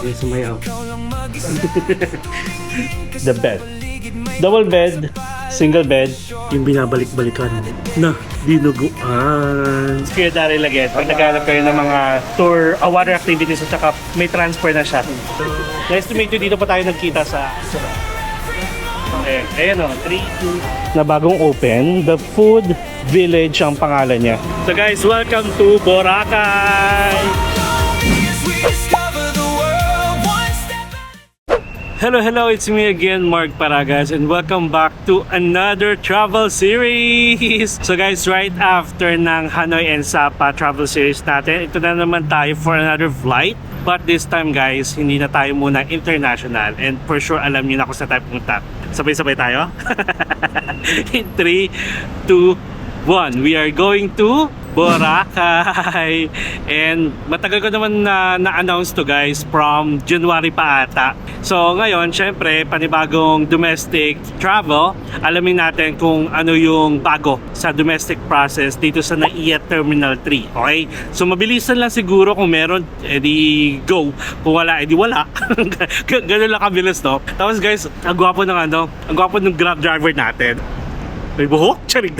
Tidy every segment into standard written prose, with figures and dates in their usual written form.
Pwede sumayaw. The bed. Double bed, single bed, yung binabalik-balikan na dinuguan. Kaya Daryl again, pag naghanap kayo ng mga tour, water activities at saka may transfer na siya. Nice to meet you. Dito pa tayo nagkita sa... Okay, ayan o, 3, 2... Na bagong open, The Food Village ang pangalan niya. So guys, welcome to Boracay! Hello, it's me again, Mark Paragas, and welcome back to another travel series! So guys, right after ng Hanoi and Sapa travel series natin, ito na naman tayo for another flight. But this time guys, hindi na tayo muna international, and for sure alam niyo na kung saan tayo pumunta. Sabay-sabay tayo? In 3, 2, 1, we are going to Boracay. And matagal ko naman na-announce to guys from January pa ata. So ngayon, syempre, panibagong domestic travel. Alamin natin kung ano yung bago sa domestic process dito sa NAIA Terminal 3. Okay? So mabilisan lang siguro kung meron, edi go. Kung wala, edi wala. Ganun lang kabilis, no? Tapos guys, ang gwapo ng Grab driver natin. May buhok? Charing.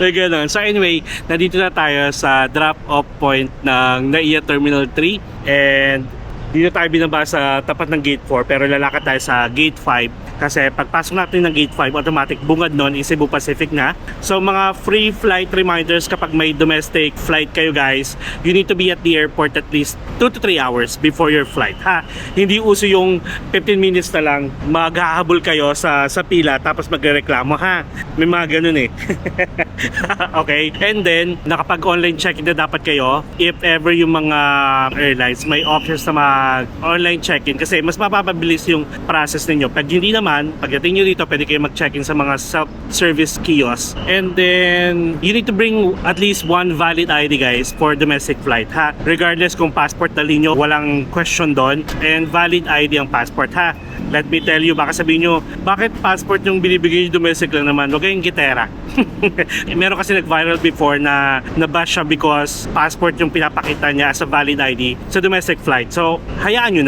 So, ganun. So anyway, nandito na tayo sa drop-off point ng NAIA Terminal 3. And dito tayo binaba sa tapat ng Gate 4, pero lalakad tayo sa Gate 5. Kasi pagpasok natin ng Gate 5, automatic bungad nun is Cebu Pacific na. So mga free flight reminders kapag may domestic flight kayo guys, you need to be at the airport at least 2 to 3 hours before your flight. Ha? Hindi uso yung 15 minutes na lang maghahabol kayo sa pila tapos magreklamo, ha? May mga ganun eh. Okay? And then, nakapag-online check-in na dapat kayo if ever yung mga airlines may options na mag-online check-in kasi mas mapapabilis yung process ninyo. Pag hindi naman, pagdating nyo dito, pwede kayo mag-check-in sa mga self-service kiosk. And then, you need to bring at least one valid ID guys for domestic flight, ha? Regardless kung passport dali nyo, walang question doon. And valid ID ang passport, ha? Let me tell you, baka sabihin nyo, bakit passport yung binibigay nyo domestic lang naman? Huwag kayong gitera. Meron kasi nag-viral before na nabash siya because passport yung pinapakita niya as a valid ID sa domestic flight. So, hayaan nyo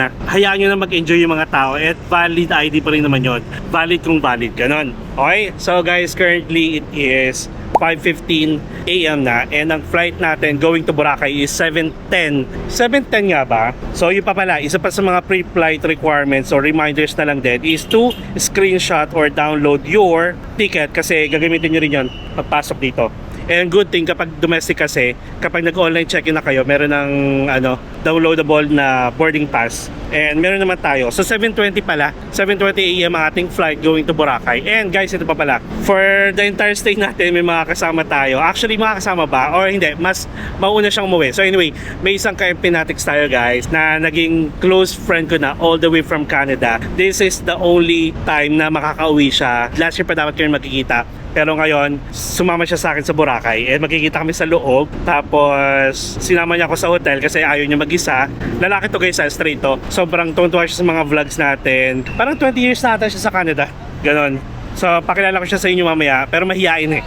na mag-enjoy yung mga tao at valid ID pa rin naman yun. Valid kung valid, ganon. Okay? So guys, currently it is 5:15 AM na and ang flight natin going to Boracay is 7:10. 7:10 nga ba? So yun pa pala, isa pa sa mga pre-flight requirements or reminders na lang din is to screenshot or download your ticket kasi gagamitin nyo rin yun pagpasok dito. And good thing kapag domestic kasi, kapag nag-online check-in na kayo, meron ng downloadable na boarding pass. And meron naman tayo. So 7:20 pala, 7:20 AM ang ating flight going to Boracay. And guys, ito pa pala, for the entire stay natin, may mga kasama tayo. Actually, mga kasama ba? Or hindi, mas mauna siyang umuwi. So anyway, may isang ka-empinatics tayo guys, na naging close friend ko na all the way from Canada. This is the only time na makakauwi siya. Last year pa dapat kayo magkikita. Pero ngayon, sumama siya sa akin sa Boracay and magkikita kami sa loob. Tapos, sinama niya ako sa hotel kasi ayaw niya mag-isa. Lalaki to guys, straight to. Sobrang tuwan-tuwa siya sa mga vlogs natin. Parang 20 years na ata siya sa Canada. Ganon. So, pakilala ko siya sa inyo mamaya, pero mahihain eh.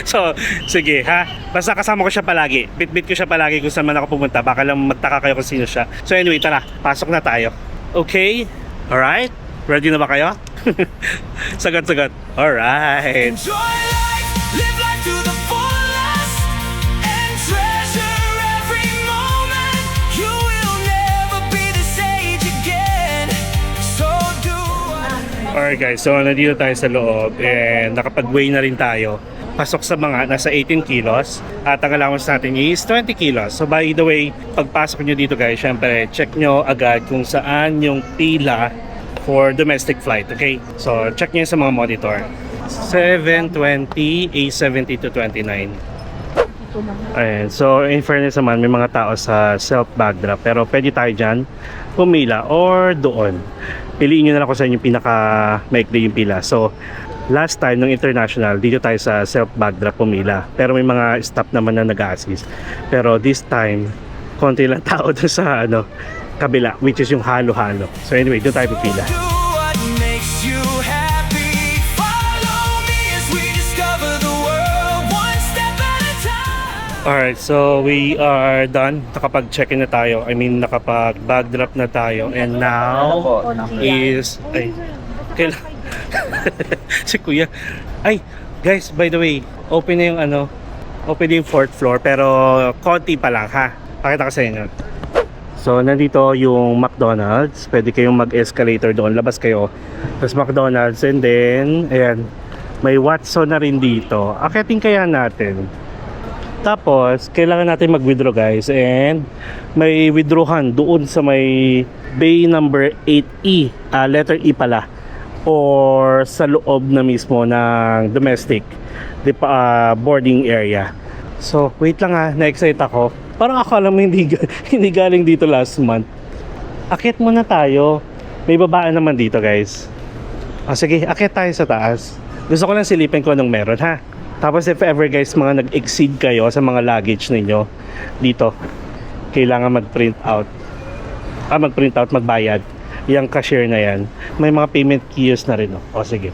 So, sige ha. Basta kasama ko siya palagi. Bit-bit ko siya palagi kung saan man ako pumunta. Baka lang magtaka kayo kung sino siya. So anyway, tara. Pasok na tayo. Okay? Alright? Ready na ba kayo? Sagot-sagot. Alright. Enjoy life, live life to the fullest, and treasure every moment. You will never be this age again. So do I. Alright guys, so nandito tayo sa loob and nakapag-weigh na rin tayo. Pasok sa mga nasa 18 kilos at ang allowance natin is 20 kilos. So by the way, pagpasok nyo dito guys, syempre check nyo agad kung saan yung pila for domestic flight, okay? So check nyo sa mga monitor. 720, A70 to 29. Ayan, so in fairness naman, may mga tao sa self-bag drop, pero pwede tayo dyan pumila or doon. Piliin nyo na lang kung saan yung pinaka-maikli yung pila. So last time ng international, dito tayo sa self-bag drop pumila, pero may mga staff naman na nag-assist. Pero this time, konti lang tao doon sa kabila, which is yung halo-halo. So anyway, doon tayo pipila. Do what makes you happy. Follow me as we discover the world one step at a time. Alright, so we are done. Nakapag-check-in na tayo. I mean, nakapag-bag drop na tayo. And now is... Ay, kailan... si Kuya. Ay, guys, by the way, open na yung open na yung 4th floor. Pero konti pa lang, ha? Pakita ko sa inyo. So, nandito yung McDonald's. Pwede kayong mag-escalator doon. Labas kayo. Tapos McDonald's. And then, ayan, may Watson na rin dito. Akitin kaya natin. Tapos, kailangan natin mag-withdraw guys, and may withdrawhan doon sa may bay number 8E, letter E pala, or sa loob na mismo ng domestic boarding area. So, wait lang ha, na-excite ako. Parang akala mo hindi galing dito last month. Akit muna tayo. May babaan naman dito guys. Sige, akit tayo sa taas. Gusto ko lang silipin ko anong meron ha. Tapos if ever guys, mga nag-exceed kayo sa mga luggage ninyo dito, kailangan mag-print out. Magbayad. Yung cashier na yan. May mga payment kiosk na rin. O sige.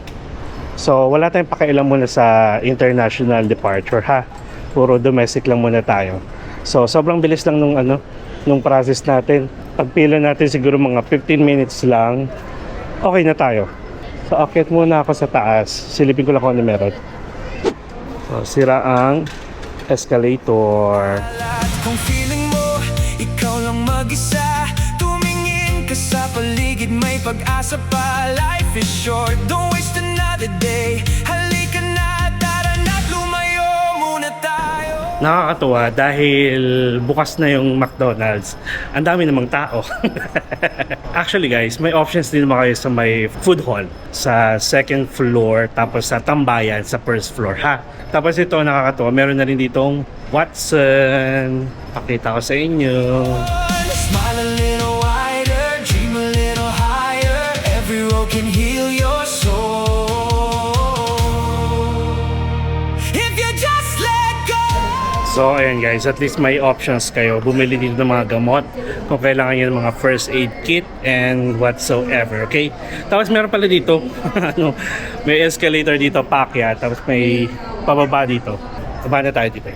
So wala tayong pakialam muna sa international departure ha. Puro domestic lang muna tayo. So sobrang bilis lang nung process natin. Pagpila natin siguro mga 15 minutes lang, okay na tayo. So akit muna ako sa taas. Silipin ko lang kung ano meron. So, sira ang escalator. Kung feeling mo, ikaw lang mag-isa, tumingin ka sa paligid, may pag-asa pa. Life is short, don't waste another day. Halika na, tara na't lumayo muna tayo. Nakakatuwa dahil bukas na yung McDonald's. Ang dami namang tao. Actually guys, may options din naman kayo sa may food hall sa 2nd floor, tapos sa tambayan sa 1st floor ha. Tapos ito nakakatuwa, meron na rin ditong Watson. Pakita ko sa inyo. Smile a little wider, dream a little higher. Every road can heal your soul if you just let go. So ayan guys, at least may options kayo. Bumili dito ng mga gamot kung kailangan nyo ng mga first aid kit and whatsoever, okay? Tapos meron pala dito, may escalator dito, paakyat. Tapos may pababa dito. Baba na tayo dito.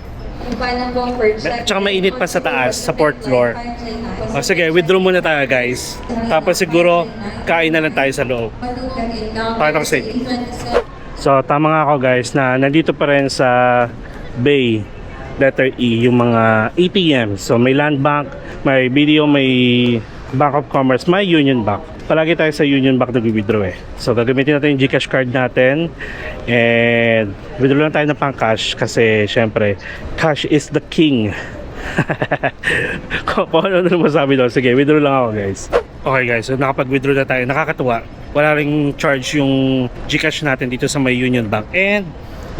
Tsaka mainit pa sa taas, sa 4th floor. O sige, withdraw muna tayo guys. Tapos siguro, kain na lang tayo sa loob. Pakita ko sa inyo. So tama nga ako guys na nandito pa rin sa bay letter E yung mga ATM. So may Land Bank, may BDO, may Bank of Commerce, may Union Bank. Palagi tayo sa Union Bank nag-withdraw eh. So gagamitin natin yung GCash card natin and withdraw lang tayo ng pang-cash kasi syempre cash is the king. Kung ano masabi doon, sige withdraw lang ako guys. Okay guys, so nakapag-withdraw na tayo. Nakakatuwa, wala ring charge yung GCash natin dito sa may Union Bank. And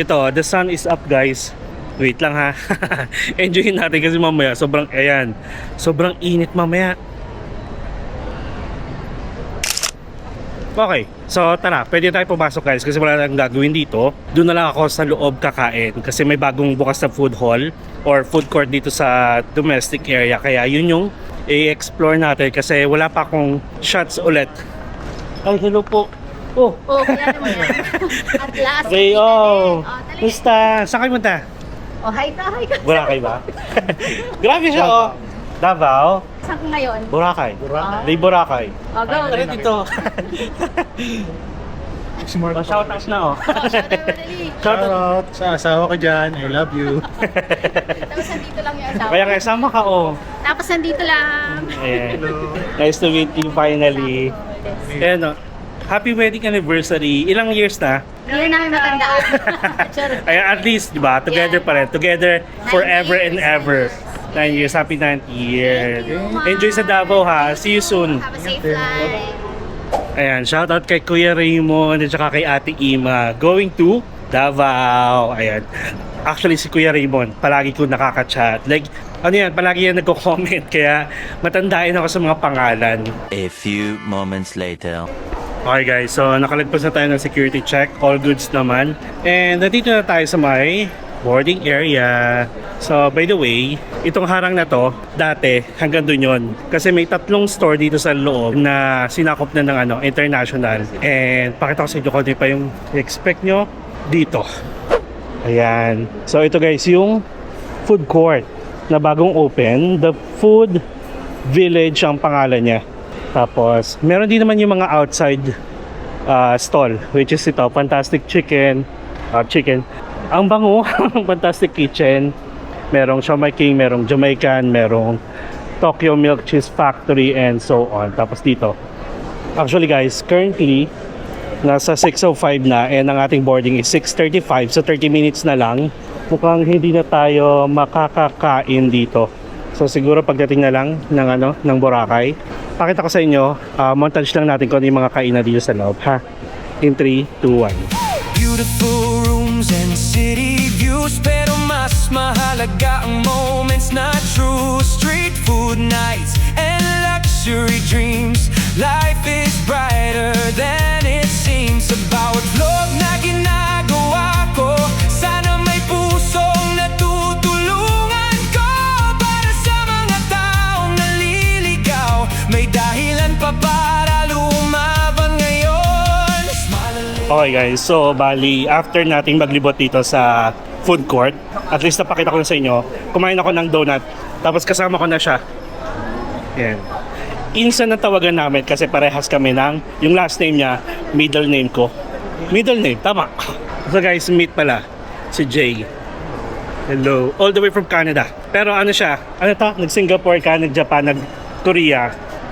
ito, the sun is up guys. Wait lang ha. Enjoyin natin kasi mamaya sobrang init mamaya. Okay, so tara, pwede tayo pumasok guys kasi wala nang gagawin dito. Doon na lang ako sa loob kakain kasi may bagong bukas na food hall or food court dito sa domestic area. Kaya yun yung i-explore natin kasi wala pa akong shots ulit. Ay, hello po. Oh, kaya naman yan. At last, okay, Musta? Saan kayo punta? Hi ka. Boracay ba? Grabe siya, Davao? Saan ka ngayon? Boracay. Day Boracay. Go. Tara dito. Shout out na, Shout out. Sa asawa ko dyan, I love you. Tapos nandito lang yung asawa. Kaya sama ka, Tapos nandito lang. Ayan. Nice to meet you finally. Ayan, happy wedding anniversary. Ilang years na? Hindi namin matandaan. Ayan, at least, di ba? Together pa rin. Together forever and ever. 9 years. Happy 9th year. Enjoy sa Davao ha. See you soon. Have a safe flight. Ayan, shoutout kay Kuya Raymond at saka kay Ate Ima. Going to Davao. Ayan. Actually, si Kuya Raymond, palagi ko nakaka-chat. Like, palagi yan nagko-comment. Kaya matandain ako sa mga pangalan. A few moments later. Okay guys, so nakalagpas na tayo ng security check. All goods naman. And nandito na tayo sa may boarding area. So by the way, itong harang na to, dati hanggang dun yun. Kasi may 3 store dito sa loob na sinakop na ng international. And pakita ko sa inyo kung pa yung expect nyo dito. Ayan. So ito guys, yung food court na bagong open. The Food Village ang pangalan niya. Tapos, meron din naman yung mga outside stall, which is ito, Fantastic Chicken. Ang bango, Fantastic Kitchen. Merong Siomai King, merong Jamaican, merong Tokyo Milk Cheese Factory, and so on. Tapos dito, actually guys, currently, nasa 6:05 na, and ang ating boarding is 6:35, so 30 minutes na lang. Mukhang hindi na tayo makakakain dito. So siguro pagdating na lang ng Boracay, pakita ko sa inyo, montage lang natin kung ano yung mga kainan dito sa loob, ha? In 3, 2, 1. Beautiful rooms and city views, pero mas mahalaga ang moments na true. Street food nights and luxury dreams. Life is brighter than it seems. Sa bawat vlog na ginagawa ko, sana may pusong natutulungan ko. Para sa mga taong naliligaw, may dahilan pa para lumaban ngayon. Okay guys, so bali after nating maglibot dito sa food court, at least napakita ko na sa inyo, kumain ako ng donut, tapos kasama ko na siya. Yan. Insan na tawagan namin kasi parehas kami ng, yung last name niya, middle name ko. Middle name, tama. So guys, meet pala si Jay. Hello, all the way from Canada. Pero ano siya, ano to? Nag-Singapore ka, nag-Japan, nag-Korea,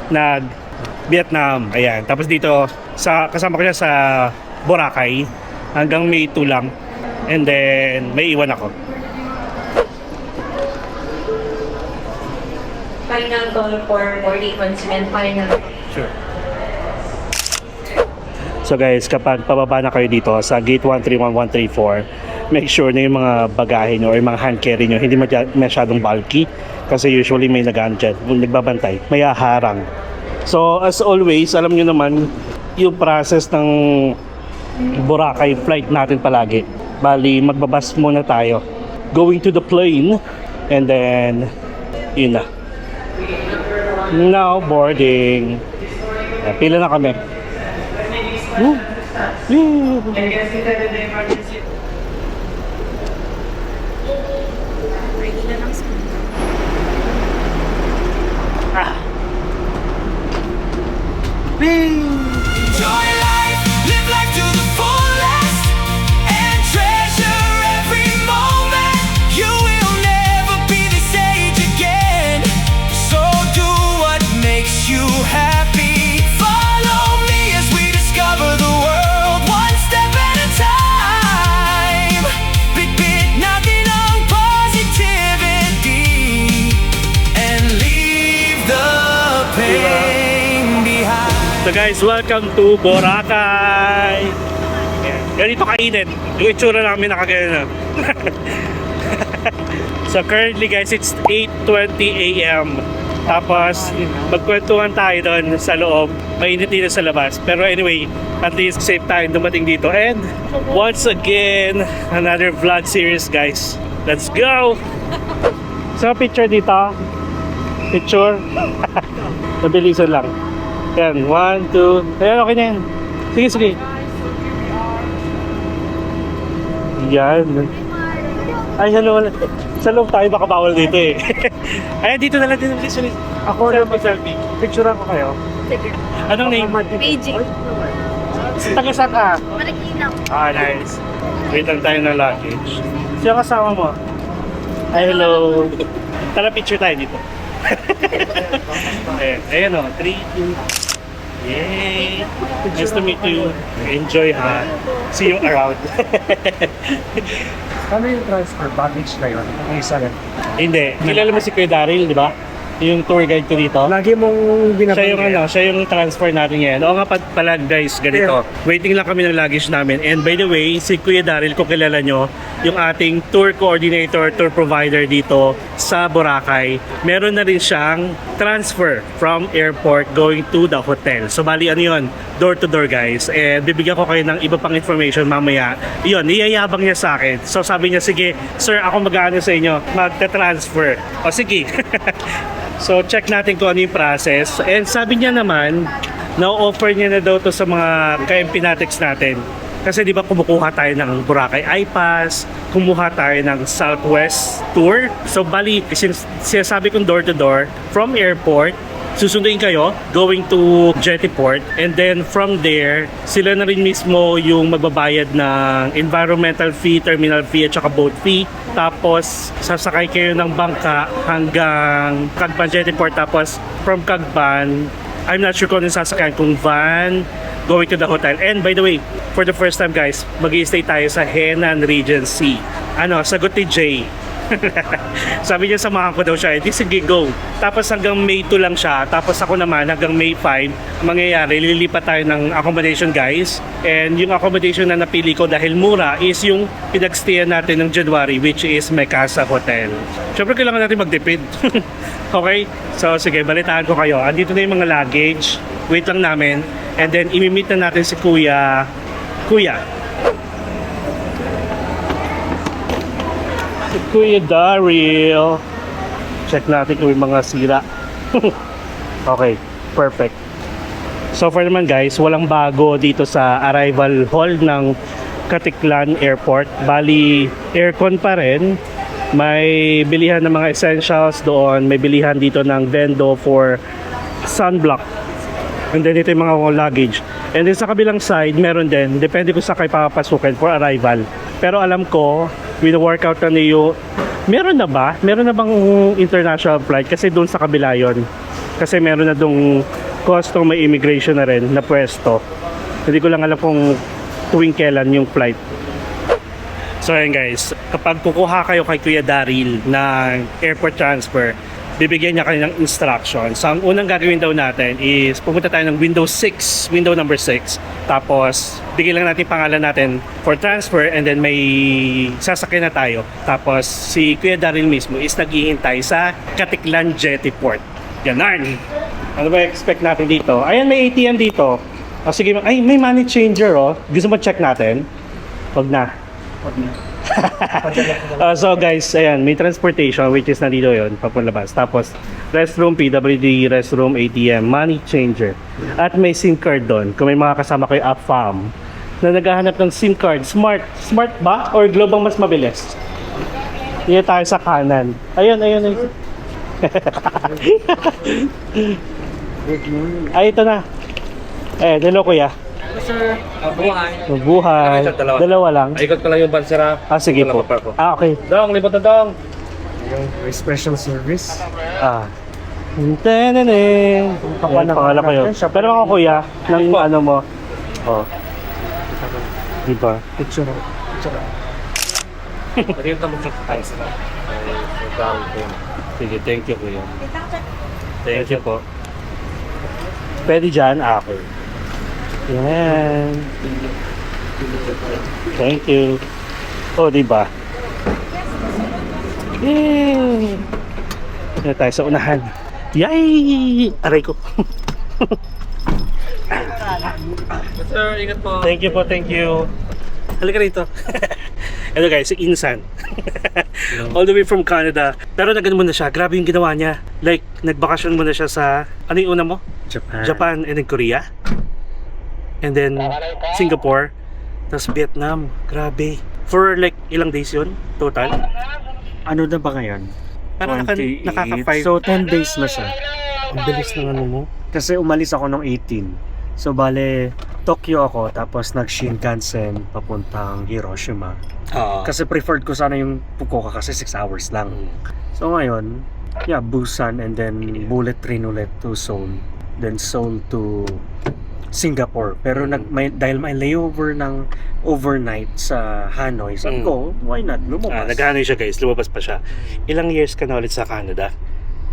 nag-Vietnam, ayan. Tapos dito, kasama ko siya sa Boracay hanggang May 2 lang, and then may iwan ako. Final call for boarding consent. Final. Sure. So guys, kapag pababa na kayo dito sa gate 131134, make sure na yung mga bagahe nyo or yung mga hand carry nyo hindi masyadong bulky, kasi usually may nagbabantay, may haharang. So as always, alam nyo naman yung process ng Boracay flight natin palagi. Bali, magbabas muna tayo. Going to the plane, and then, yun na. Now, boarding. Pila na kami. Enjoy life, live life to the fullest, and treasure every moment. You will never be this age again. So do what makes you happy. Follow me as we discover the world one step at a time. Bit natin ang positivity and leave the pain behind. So guys, welcome to Boracay. Yan. Ganito kainit. Yung itsura namin nakagano. So currently guys, it's 8:20 AM. Tapos magkwentuhan tayo doon sa loob. Mainit dito sa labas. Pero anyway, at least safe tayo dumating dito. And once again, another vlog series guys. Let's go! So picture dito. Picture. Nabilisan lang. Yan, 1, 2. Ayan, okay na yan. Sige, sige. Yan. Ay, hello. Sa loob tayo, baka bawal dito eh. Ayan, dito na lang din. Ako na mag-selfie. Picturean ko kayo. Sige. Anong name? Beijing. Taga saan ka? Marikina. Ah, nice. Wait lang tayo ng luggage. Sino kasama mo? Ay, hello. Tara, picture tayo dito. Ayan o, 3, 2. Yay! Nice to meet you. Enjoy ha. See you around. Ano yung transfer baggage na yun? Ang isa lang. Hindi. Kilala mo si Kuya Daryl, di ba? Yung tour guide ko dito. Lagi mong Siya yung siya yung transfer natin ngayon. Oo nga pala guys, ganito. Waiting lang kami ng luggage namin. And by the way, si Kuya Daryl, kung kilala nyo, yung ating tour coordinator, tour provider dito sa Boracay, meron na rin siyang transfer from airport going to the hotel. So bali ano yun, door to door guys. And bibigyan ko kayo ng iba pang information mamaya. Yun, niyayabang niya sa akin. So sabi niya, sige, sir, ako mag-ano sa inyo, magta-transfer. O sige. So check natin kung ano yung process. And sabi niya naman, na-offer niya na daw to sa mga ka-empinatex natin. Kasi di ba kumukuha tayo ng Boracay iPass, kumuha tayo ng Southwest Tour. So bali, sinasabi kong door to door, from airport, susunduin kayo going to Jettyport, and then from there sila na rin mismo yung magbabayad ng environmental fee, terminal fee at saka boat fee. Tapos sasakay kayo ng bangka hanggang Cagban Jettyport, tapos from Cagban I'm not sure kung ano sasakyan, kung van going to the hotel. And by the way, for the first time guys, mag-i-stay tayo sa Henan Regency. Ano, sagot ni Jay. Sabi niya samahan ko daw siya, di sige go. Tapos hanggang May 2 lang siya. Tapos ako naman hanggang May 5 mangyayari, lilipat tayo ng accommodation guys. And yung accommodation na napili ko dahil mura is yung pinagstayan natin ng January, which is Mekasa Hotel. Siyempre kailangan natin magtipid. Okay? So sige, balitaan ko kayo. Andito na yung mga luggage. Wait lang namin. And then imimit na natin si Kuya. Kuya Daryl. Check natin kung may mga sira. Okay, perfect. So far naman guys, walang bago dito sa arrival hall ng Katiklan Airport. Bali, aircon pa rin. May bilihan ng mga essentials doon. May bilihan dito ng Vendo for sunblock. And then ito yung mga luggage. And then sa kabilang side, meron din. Depende kung sa kayo papapasukin for arrival. Pero alam ko, with the workout na niyo, meron na ba? Meron na bang international flight? Kasi doon sa kabila yun. Kasi meron na doon custom, may immigration na rin na pwesto. Hindi ko lang alam kung tuwing kailan yung flight. So ayan guys, kapag kukuha kayo kay Kuya Daryl ng airport transfer, bibigyan niya kayo ng instructions. So ang unang gagawin daw natin is pupunta tayo ng window number 6. Tapos bigyan lang natin pangalan natin for transfer, and then may sasakyan na tayo. Tapos si Kuya Daryl mismo is naghihintay sa Katiklan Jettyport. Ganun. Ano ba expect natin dito? Ayan, may ATM dito. O sige, ay may money changer oh. Gusto mo check natin? Wag na. So guys, ayan, may transportation which is nandito yun, papalabas. Tapos restroom, PWD, restroom, ATM, money changer. At may SIM card doon. Kung may mga kasama kayo AppFam na naghahanap ng SIM card, smart ba? Or Globe ang mas mabilis? Dito tayo sa kanan. Ayun. Ay, ito na. Hello kuya. Sir, buhay. Buhay. Dalawa lang. Ikot ko lang yung bansera. Sige po. Okay. Dong, libot na dong. May special service. Tenenen. Pangalan ko yun. Pero ako kuya, ng ano mo. Oh. Diba? Picture. Pwede yung tamang sa tayo. Sige, thank you kuya. Thank you po. Pwede dyan? Okay. Yan. Thank you. Oh, diba? Yay! Dito tayo sa unahan. Yay! Aray ko. Sir, ingat po. Thank you po, thank you. Halika rito. Ito guys, si Insan. All the way from Canada. Pero nagano muna siya. Grabe yung ginawa niya. Like, nagbakasyon muna siya sa... Ano yung una mo? Japan and then Korea. And then Singapore. Tapos Vietnam. Grabe. For like ilang days yun? Total? Ano na ba ngayon? Parang nakaka-5. So 10 days na siya. Ang bilis ng ano mo. Kasi umalis ako nung 18. So bale, Tokyo ako, tapos nag-Shinkansen papuntang Hiroshima. Kasi preferred ko sana yung Fukuoka kasi 6 hours lang. So ngayon, Busan and then bullet train ulit to Seoul. Then Seoul to Singapore. Pero dahil may layover ng overnight sa Hanoi, sabi ko, why not? Lumabas. Nag-Hanoi siya guys, lumabas pa siya. Ilang years ka na ulit sa Canada?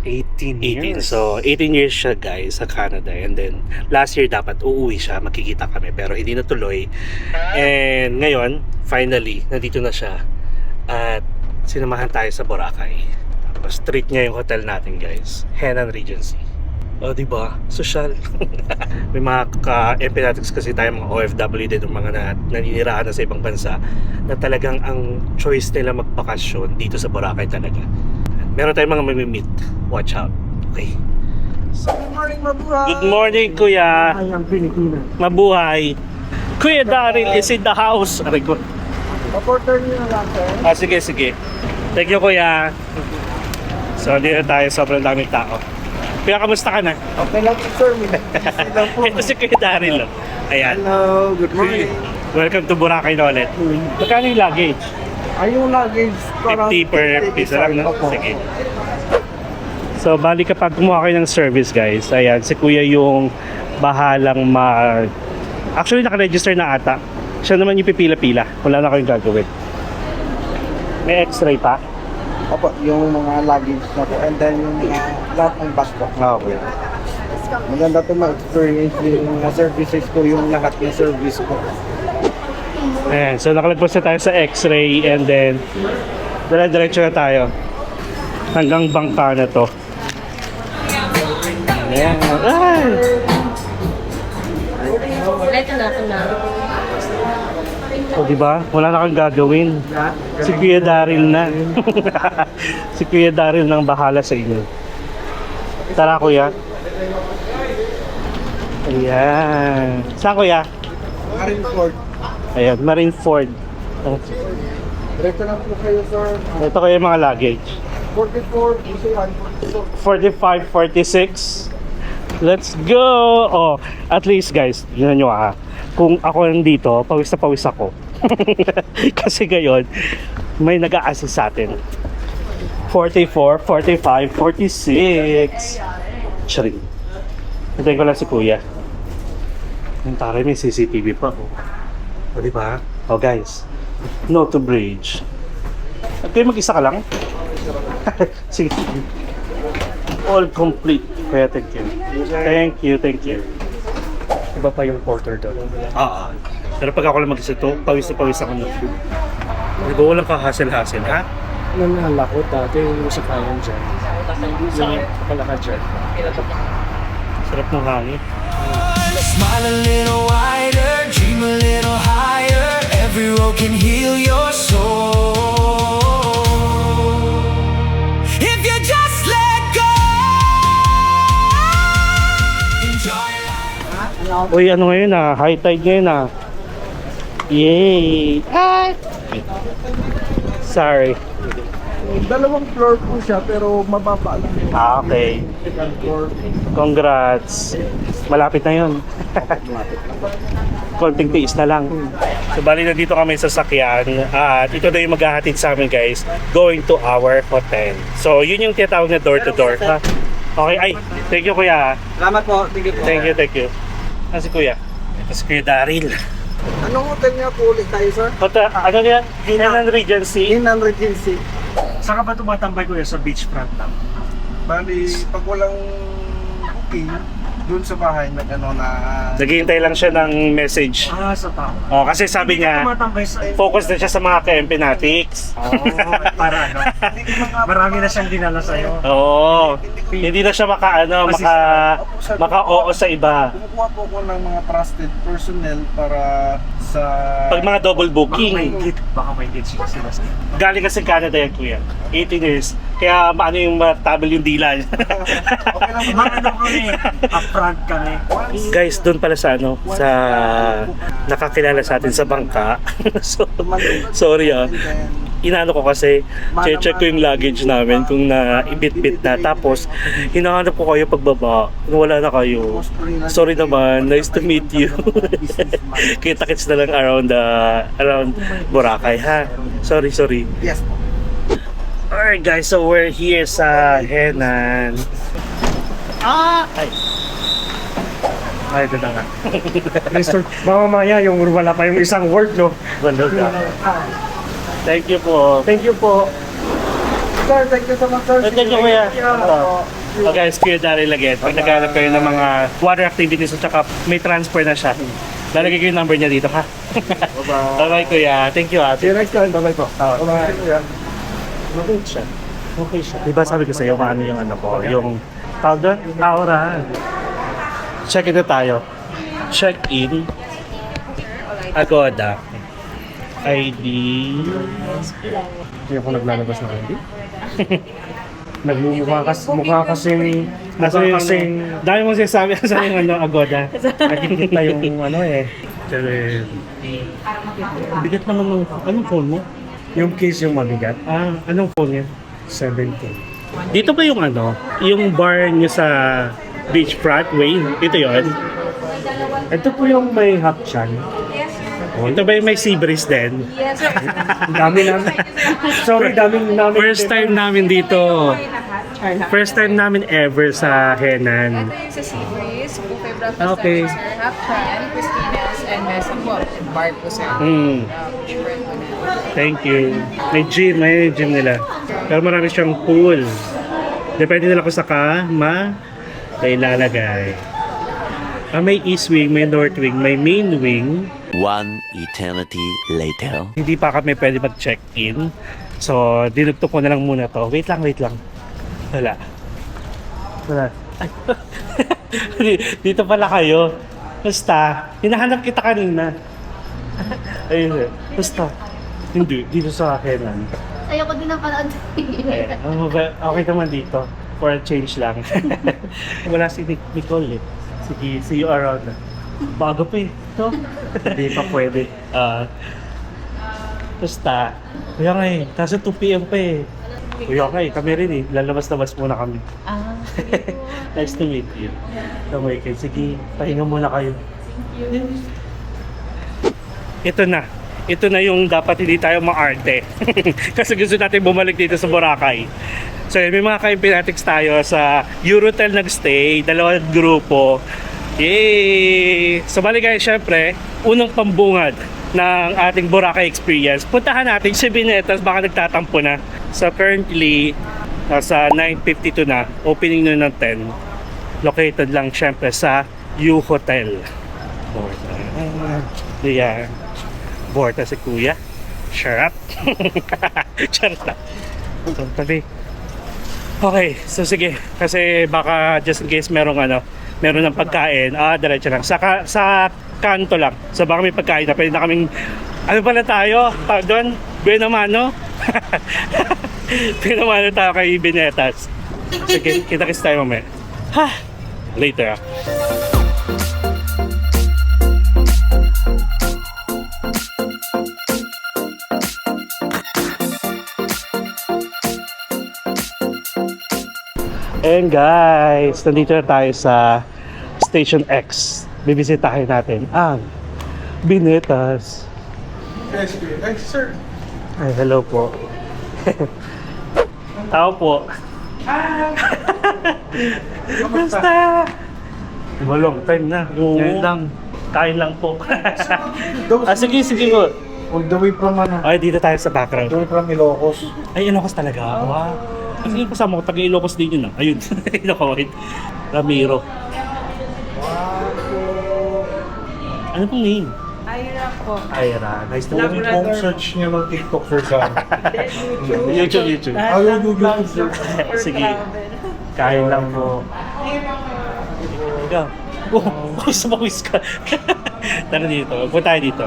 18 years. So 18 years siya guys sa Canada, and then last year dapat uuwi siya, makikita kami pero hindi natuloy. And ngayon finally nandito na siya at sinamahan tayo sa Boracay. Tapos treat niya yung hotel natin guys, Henan Regency. O diba? Social. May mga ka-empathics kasi tayo, mga OFW din, mga naninirahan na sa ibang bansa, na talagang ang choice nila magbakasyon dito sa Boracay talaga. Meron tayong mga mamimit. Watch out. Okay. Good morning, mabuhay! Good morning, kuya. Ay, ang Pilipinas. Mabuhay. Kuya Daryl is in the house. Aray ko. Supporter niyo na lang, sir. Sige, sige. Thank you, kuya. So, dito tayo. Sobrang daming tao. Kuya, kamusta ka na? Okay lang po, sir. Easy lang po. Ito si Kuya Daryl. Ayan. Hello, good morning. Welcome to Boracay na ulit. Magkano yung luggage? Ay, yung luggage, 50 per piece lang, no? Opo. Sige. So, bali kapag kumuha kayo ng service, guys, ayan, si Kuya yung bahalang Actually, naka-register na ata. Siya naman yung pipila-pila. Wala na kayong gagawin. May x-ray pa? Opo, yung mga luggage na po. And then yung mga lahat ng bus po. Okay. Maganda ito ma-experience yung mga services ko, yung lahat ng service ko. Ayan, so nakalagpas na tayo sa x-ray and then dire-diretso na tayo hanggang bangka na to. Ayan. Ay! Ito na. O diba? Wala na kang gagawin. Si Kuya Daryl na. Si Kuya Daryl nang bahala sa inyo. Tara, Kuya. Ayan. Saan, Kuya? Marineford. Ayan, Marineford. Diretso lang po kayo, sir. Ito kayo yung mga luggage. 44, 45, 46. Let's go! Oh, at least guys, yun nyo kung ako nandito, pawis na pawis ako. Kasi ngayon, may nag-a-assist sa atin. 44, 45, 46. Charing. Hintayin ko lang si Kuya. Yung taray, may CCTV pa. O, diba? Oh, guys. No to bridge. At kayo mag-isa ka lang? Sige. All complete. Kaya thank you. Thank you, thank you. Iba pa yung porter doon. Pero pag ako lang mag-isa to, pawis na pawis ako na. Di ba walang ka-hassle-hassle, ha? Nanala ko dati yung sakayan dyan. Yung palakad dyan. Sarap ng hangin. Smile a little wider, dream a little higher. Every road can heal your soul. If you just let go, enjoy life. Uy, ano ngayon high tide ngayon Yay! Sorry. Dalawang floor po siya, pero mababa lang. Okay. Second floor. Congrats. Malapit na yun. Konting tiis na lang. So bali na dito kami sa sakyan at ito na yung maghahatid sa amin guys going to our hotel. So yun yung tinatawag na door to door. Okay, ay, thank you kuya. Salamat po. Thank you po. Thank you. Ah, si kuya. Ito si Kuya Daryl. Anong hotel niya po ulit tayo, sir? Hotel, ano yan? Hinan Regency. Inland Regency. Saan ka ba tumatambay, Kuya? Sa beachfront lang? Bali, pag walang booking, doon sa bahay, Naghihintay lang siya ng message. Sa tao. Oh, kasi sabi Hindi ka niya, tumatambay sa... focus na siya sa mga ka-empinatics. Para ano? Marami na siyang dinala sa'yo. Oo. Hindi na siya maka-oo sa iba. Kumukuha po ako ng mga trusted personnel para sa... Pag mga double Baka may booking. ingit. Baka may ingit sila. Galing kasi Canada yan, kuya. 18 years. Kaya ano yung matabal yung dila niya. Okay lang po. Mga ano kami, upfront kami. Guys, doon pala sa sa nakakilala sa atin sa bangka. So, sorry Inaano ko kasi, check ko yung luggage namin kung naibit-bit na. Tapos, hinahanap ko kayo pagbaba. Kung wala na kayo. Sorry naman, nice to meet you. Kita-kits na lang around Boracay, ha? Sorry. Yes po. Alright guys, so we're here sa Henan. Ay, ito na nga. Mr. Mamamaya, yung wala pa yung isang word, no? Bandol ka. Thank you po. Thank you po. Sir, thank you so much, sir. Thank you, kuya. Opo. So guys, Kuya Daryl again. Pag naghanap kayo ng mga water activities at saka may transfer na siya, lalagay ko yung number niya dito, ha? Bye-bye, kuya. Thank you, See you next time. Bye-bye po. Bye-bye. Okay siya. Okay siya. Diba sabi ko sa'yo, maano yung ano ko, yung tawag doon? Aura. Check-in na tayo. Check-in. Agoda. ID. Hindi ako naglalabas ng ID. Mukha kasing Dami mong sinasabi sa yung Agoda. nakikita yung ano Pero, bigat naman ng, anong phone mo? Yung case yung mabigat, Anong phone yan? 17. Dito ba yung ano, yung bar niyo sa beachfront, Wayne? Ito yun? Ito po yung may half chan. Oh, ito ba yung may sea breeze din? Ang dami namin. Sorry, daming namin. First time namin dito. First time namin ever sa Henan. Ito yung sa Seabreeze, buffet breakfast Okay. tayo, sir. Half Chan, Christina's, and Mesa po. Bar po, sir. Beachfront po na. Thank you. May gym nila. Pero marami siyang pool. Depende nila kung saka ilalagay. May east wing, may north wing, may main wing. One eternity later. Hindi pa kami pwede mag-check-in. So, dinugto ko na lang muna to. Wait lang. Wala. Ay. Dito pala kayo. Basta, hinahanap kita kanina. Ayun eh. Basta. Hindi, dito sa akin. Ayoko din ng panood. Okay naman dito. For a change lang. Wala si Nicole eh. Sige, see you around. Bago pa eh. No? Hindi pa pwede. Basta. Kuya nga eh. Kaso 2 PM pa eh. Kuya nga eh. Kami rin eh. Lalabas-labas muna kami. Nice to meet you. Okay, sige. Pahinga muna kayo. Ito na. Ito na yung dapat hindi tayo maarte. Kasi gusto natin bumalik dito sa Boracay. So may mga ka-Impinatics tayo sa Eurotel nagstay, 2 grupo. Yay! So bali guys, syempre, unang pambungad ng ating Boracay experience. Puntahan natin si Binetas, baka nagtatampo na. So currently, nasa 9:52 na, opening na ng 10. Located lang syempre sa U Hotel. Yeah. Borta si Kuya. Charot. Charot na. Tabi. Okay, so sige. Kasi baka just in case meron ng pagkain, diretso lang. Sa kanto lang. So baka may pagkain na pwede na kaming, ano pala tayo? Doon? Buena Mano? Buena Mano tayo kay Binetas. Sige, kita-kits tayo mamaya. Later. And guys, nandito na tayo sa Station X. Bibisitahin natin ang Binetas. Ay, sir. Ay, hello po. Tao po. Basta. Long time na. Ngayon lang. Kain lang po. Sige po. All the way from Ay, dito tayo sa background. all the way from Ilocos. Ay, Ilocos talaga. Wow. Kasi yung kasama ko, taga Ilocos din yun. Ayun. Ilocos. Ramiro. Ano pong name? Ayra po. Ira. Nice to meet you. Kung search niya ng TikTok, sir, sa YouTube. YouTube, sir. Sige. Kain lang po. Ikaw. Pawis ka. Tara dito. Punta tayo dito.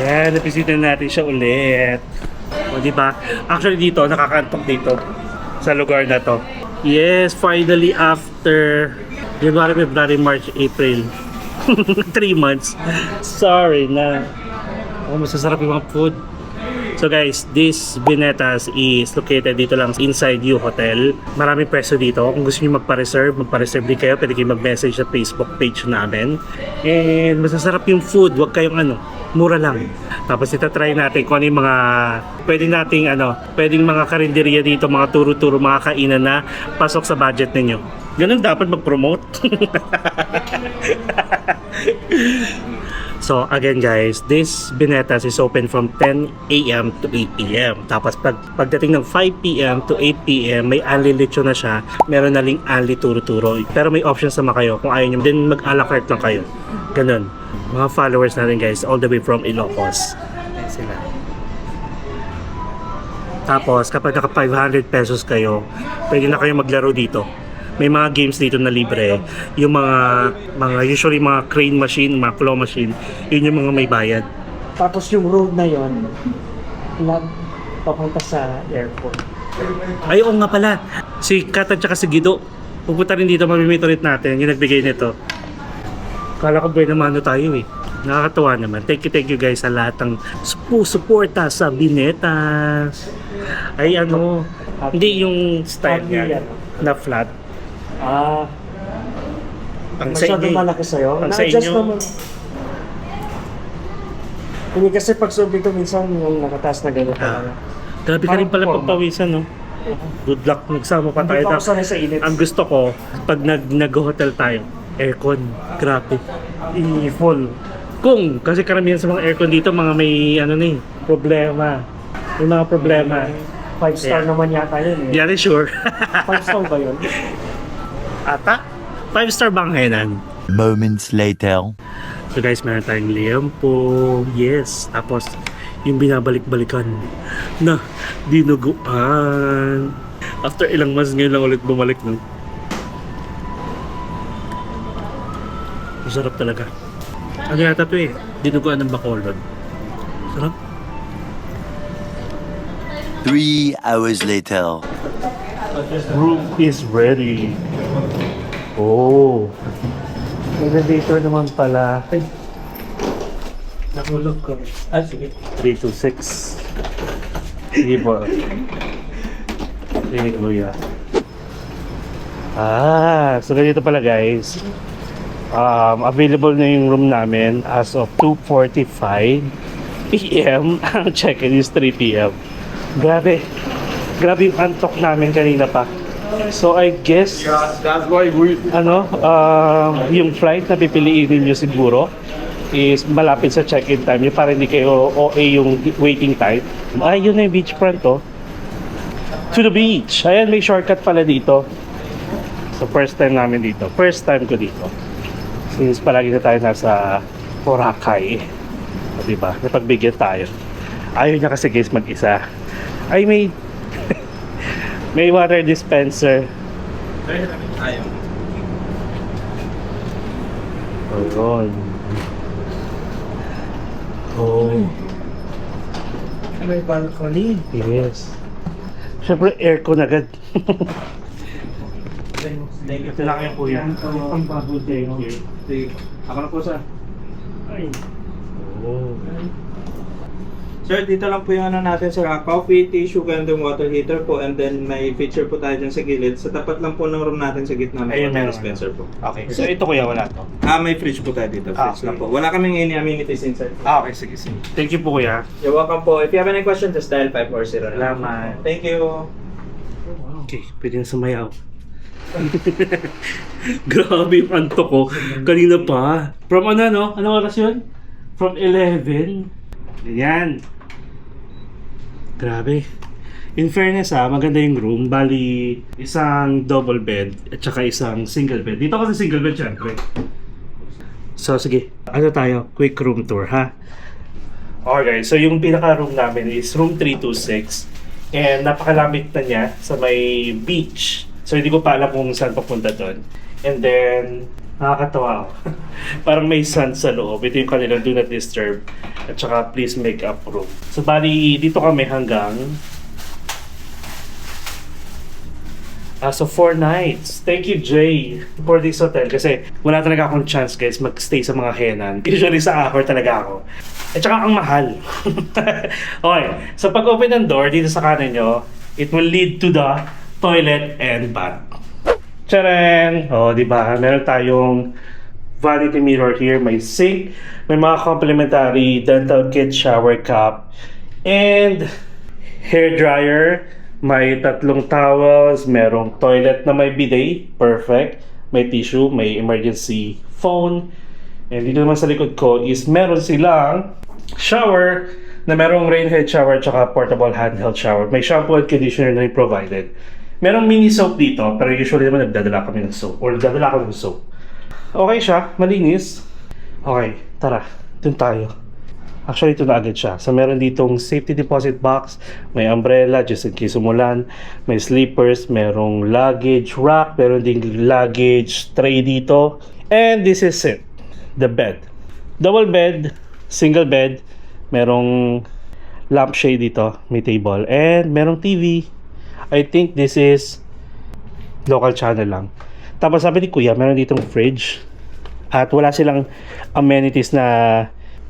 Ayan, napisita natin siya ulit. O, diba? Actually dito, nakakantok dito sa lugar na to. Yes, finally after January, February, March, April. 3 months. Sorry na. Masasarap yung mga food. So guys, this Binetas is located dito lang inside U Hotel. Maraming pwesto dito. Kung gusto niyo magpa-reserve din kayo. Pwede kayo mag-message sa Facebook page namin. And masasarap yung food. Huwag kayong mura lang. Tapos itatry natin kung ano yung mga pwedeng mga karinderya dito, mga turo-turo, mga kainan na pasok sa budget ninyo. Ganun dapat mag-promote. So again guys, this Binetas is open from 10 AM to 8 PM. Tapos pagdating ng 5 PM to 8 PM, may unli lechon na siya. Meron na ring unli turo-turo. Pero may options naman kayo. Kung ayaw nyo, then mag-a la carte lang kayo. Ganun. Mga followers natin guys, all the way from Ilocos. Ayan sila. Tapos kapag naka 500 pesos kayo, pwede na kayo maglaro dito. May mga games dito na libre. Yung mga usually mga crane machine, mga claw machine, yun yung mga may bayad. Tapos yung road na yon, papunta sa airport. Ay, oo nga pala. Si Kat at saka si Guido, pupunta rin dito, mamimit ulit natin yung nagbigay nito. Kala ko buhay naman tayo eh. Nakakatuwa naman. Thank you guys sa lahat ng suporta sa Binetas. Ay ano, hindi yung style niya na flat. Ang sa Masyado inyo, malaki sa'yo. ang sa Na-adjust inyo, naman. Hindi kasi pag subi ko minsan yung nakataas na gano'n talaga. grabe ka rin pala Parang pagpawisan, no? Good luck, nagsama pa Hindi tayo. pa ako sanay sa init. Ang gusto ko, pag nag-hotel tayo, aircon, grabe. I-full. Kasi karamihan sa mga aircon dito, mga may problema. May mga problema. 5-star naman yata yun eh. Yan sure. 5-star ba yun? Ata? 5-star banghenan. Moments later. So guys, meron tayong liempo. Yes. Tapos, yung binabalik-balikan na dinuguan. After ilang months, ngayon lang ulit bumalik nun. Masarap talaga. Ano yata to eh? Dinuguan ng Bacolod. Sarap. 3 hours later. Room is ready. Oh. Elevator naman pala. Ay. Nahulog ko. Sige. 326. Sige po. Sige, kuya. So ganito pala guys. Available na yung room namin as of 2:45 p.m. Ang check-in is 3 p.m. Grabe yung antok namin kanina pa. So I guess That's why we... yung flight na pipiliin ninyo siguro is malapit sa check-in time niyo para hindi kayo OA yung waiting time. Yun na yung beachfront to. To the beach. Ayan, may shortcut pala dito. So first time namin dito. First time ko dito. Since palagi na tayo nasa Boracay. O, diba? Napagbigyan tayo. Ayaw niya kasi guys mag-isa. Ay, may may water dispenser. Ayun. Oh. May balcony. Yes. Siyempre, aircon agad. Ito lang yung kuya. Ang bago din. Ako na po, sir. Ay. Oh. Sir, dito lang po yung natin, sir. Coffee, tissue, and then water heater po. And then may feature po tayo dyan sa gilid. Sa tapat lang po ng room natin sa gitna. May Ayun, water meron. dispenser po. Okay. So, ito kuya, wala to. May fridge po tayo dito. Fridge Okay. lang po. Wala kaming any amenities inside. Okay, sige. Thank you po kuya. You're welcome po. If you have any questions, just dial 540. Salamat. Thank you. Okay, pwede na sumayaw. Grabe yung antok ko. Kanina pa. From no? Anong oras yun? From 11. Yan. Grabe. In fairness maganda yung room. Bali, isang double bed at saka isang single bed. Dito kasi single bed syempre. So sige, tayo? Quick room tour ha. Okay, so yung pinaka-room namin is room 326. And napakalamit na niya sa may beach. So hindi ko pa alam kung saan papunta doon. And then, nakakatawa. Parang may sun sa loob. Ito yung kanilang do not disturb. At saka please make up room. So bali, dito kami hanggang so 4 nights. Thank you, Jay, for this hotel. Kasi wala talaga akong chance, guys, mag-stay sa mga henan. Usually sa Ahor talaga ako. At saka ang mahal. Okay, so pag open ng door dito sa kanan nyo, it will lead to the toilet and bath. Tcharan! Di ba? Meron tayong vanity mirror here, may sink, may mga complimentary dental kit, shower cap, and hair dryer. May 3 towels, merong toilet na may bidet, perfect. May tissue, may emergency phone. And dito naman sa likod ko is meron silang shower na merong rain head shower at portable handheld shower. May shampoo and conditioner na provided. Merong mini soap dito, pero usually naman nagdadala kami ng soap or nagdadala ako ng soap. Okay siya, malinis. Okay, tara, dun tayo. Actually, ito na agad siya. So, meron ditong safety deposit box, may umbrella just in case umulan, may sleepers, merong luggage rack, meron ding luggage tray dito. And this is it, the bed. Double bed, single bed, merong lampshade dito, may table, and merong TV. I think this is local channel lang. Tapos sabi ni Kuya, meron ditong fridge. At wala silang amenities na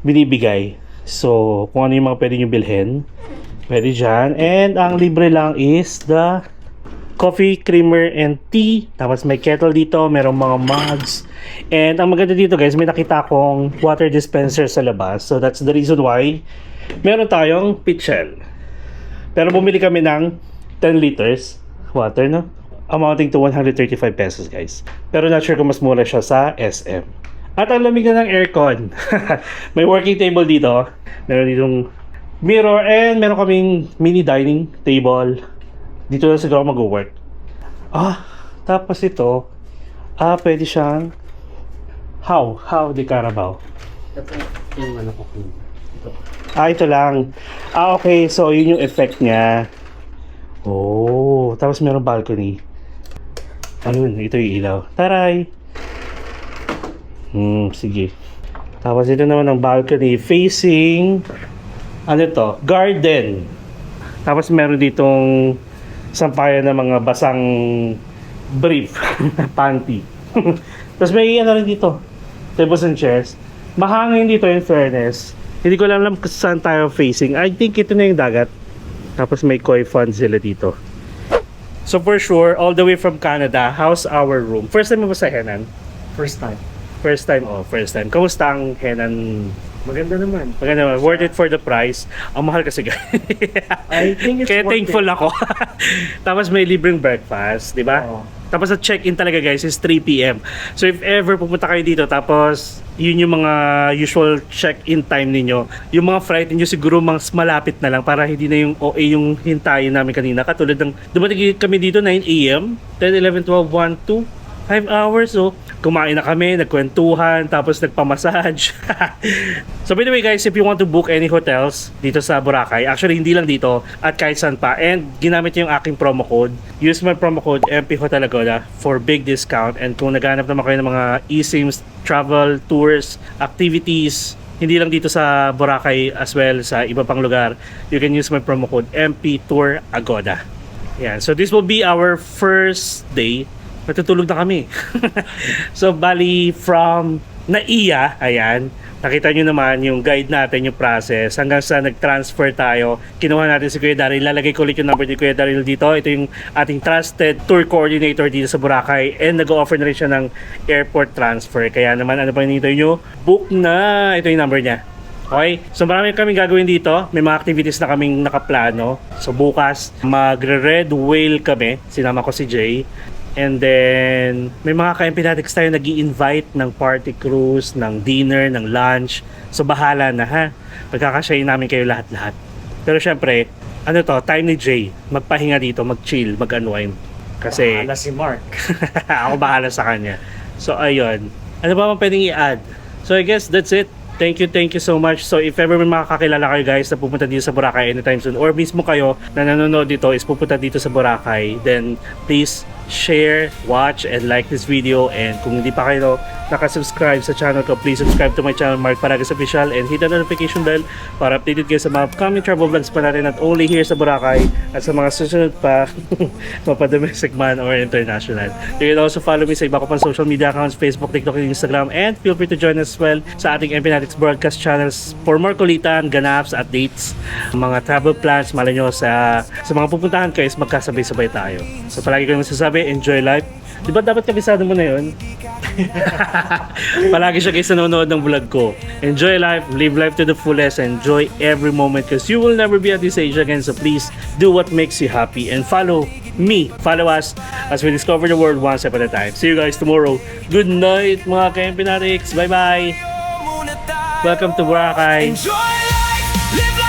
binibigay. So, kung ano yung mga pwede nyo bilhin, pwede dyan. And ang libre lang is the coffee, creamer, and tea. Tapos may kettle dito, merong mga mugs. And ang maganda dito guys, may nakita akong water dispenser sa labas. So that's the reason why meron tayong pitchel. Pero bumili kami ng 10 liters water, no? Amounting to 135 pesos guys. Pero not sure kung mas mura siya sa SM. At ang lamig na ng aircon. May working table dito. Meron ditong mirror and meron kaming mini dining table. Dito na siguro mag-work. Tapos ito, pwede siyang how di Carabao. Yung ano ko. Ito lang. Okay, so yun yung effect niya. Tapos meron balcony. Ayun, ito yung ilaw. Taray! Sige. Tapos ito naman ang balcony facing ano to? Garden. Tapos meron ditong sampayan ng mga basang brief. Panty. Tapos may ano rin dito. Tables and chairs. Mahangin dito in fairness. Hindi ko alam kung saan tayo facing. I think ito na yung dagat. Tapos may koi fund sila dito. So for sure, all the way from Canada, how's our room? First time mo ba sa Henan? First time. First time. Kamusta ang Henan? Maganda naman. Maganda naman. Worth it for the price. Ang mahal kasi guys. I think it's Kaya worth thankful it. ako. Tapos may libreng breakfast, di ba? Oo. Tapos ang check-in talaga guys is 3 p.m. So if ever pupunta kayo dito, tapos yun yung mga usual check-in time ninyo, yung mga flight ninyo siguro mas malapit na lang para hindi na yung OA yung hintayin namin kanina. Katulad ng dumating kami dito 9 a.m., 10, 11, 12, 1, 2, 5 hours. So kumain na kami, nagkwentuhan, tapos nagpamassage. So by the way guys, if you want to book any hotels dito sa Boracay, actually hindi lang dito, at kahit saan pa, and ginamit yung aking promo code, use my promo code MP Hotel Agoda for big discount. And kung naghanap naman kayo ng mga eSIMs, travel, tours, activities, hindi lang dito sa Boracay as well, sa iba pang lugar, you can use my promo code MP Tour Agoda. Yan. So this will be our first day. Matutulog na kami. So bali from Naiya, ayan, nakita nyo naman yung guide natin, yung process, hanggang sa nag-transfer tayo. Kinuha natin si Kuya Daryl. Lalagay ko ulit yung number ni Kuya Daryl dito. Ito yung ating trusted tour coordinator dito sa Boracay, and nag-offer na rin siya ng airport transfer. Kaya naman, ano pa hinihintay nyo? Book na! Ito yung number niya. Okay? So marami kaming gagawin dito. May mga activities na kaming nakaplano. So bukas, magre-red whale kami. Sinama ko si Jay. And then, may mga ka-empinatics tayo nag-i-invite ng party cruise, ng dinner, ng lunch. So, bahala na ha. Pagkakasyahin namin kayo lahat-lahat. Pero syempre, ano to, time ni Jay. Magpahinga dito, mag-chill, mag-unwind. Kasi, Bahala si Mark. ako bahala sa kanya. So, ayun. Ano ba mang pwedeng i-add? So, I guess that's it. Thank you so much. So if ever may makakakilala kayo guys na pupunta dito sa Boracay anytime soon, or mismo kayo na nanonood dito is pupunta dito sa Boracay, then please share, watch, and like this video. And kung hindi pa kayo nakasubscribe sa channel ko, please subscribe to my channel, Mark Paragas Official, and hit the notification bell para updated kayo sa mga upcoming travel vlogs pa natin, not only here sa Boracay at sa mga susunod pa mapadomestic man or international. You can also follow me sa iba ko pang social media accounts, Facebook, TikTok, and Instagram, and feel free to join us as well sa ating Empinatics broadcast channels for more kulitan, ganaps, updates, mga travel plans. Malay nyo sa mga pupuntahan kayo is magkasabay-sabay tayo. So palagi ko nasasabi, enjoy life. Di ba dapat kabisado mo na yun? Palagi siya guys nanonood ng vlog ko. Enjoy life, live life to the fullest, enjoy every moment because you will never be at this age again. So please do what makes you happy and follow me, follow us as we discover the world one step at a time. See you guys tomorrow. Good night mga ka-Empinatics. Bye bye. Welcome to Boracay. Enjoy life, live life.